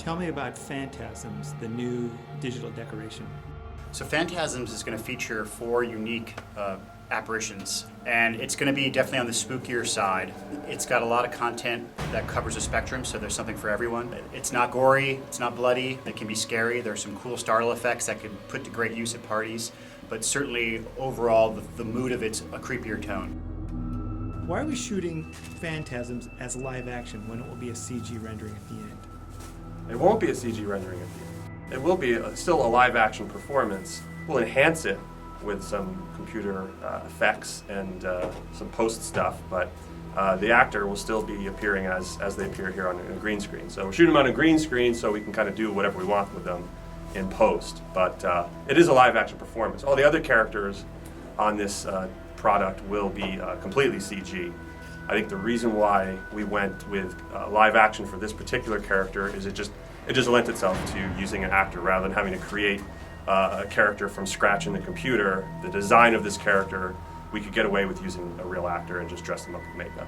Tell me about Phantasms, the new digital decoration. So Phantasms is going to feature 4 unique apparitions, and it's going to be definitely on the spookier side. It's got a lot of content that covers a spectrum, so there's something for everyone. It's not gory, it's not bloody, it can be scary. There's some cool startle effects that could put to great use at parties, but certainly overall the mood of it's a creepier tone. Why are we shooting Phantasms as live action when it will be a CG rendering at the end? It won't be a CG rendering at the end. It will be still a live action performance. We'll enhance it with some computer effects and some post stuff, but the actor will still be appearing as they appear here on a green screen. So we're shooting them on a green screen so we can kind of do whatever we want with them in post, but it is a live action performance. All the other characters on this product will be completely CG. I think the reason why we went with live action for this particular character is it just lent itself to using an actor rather than having to create a character from scratch in the computer. The design of this character, we could get away with using a real actor and just dress them up with makeup.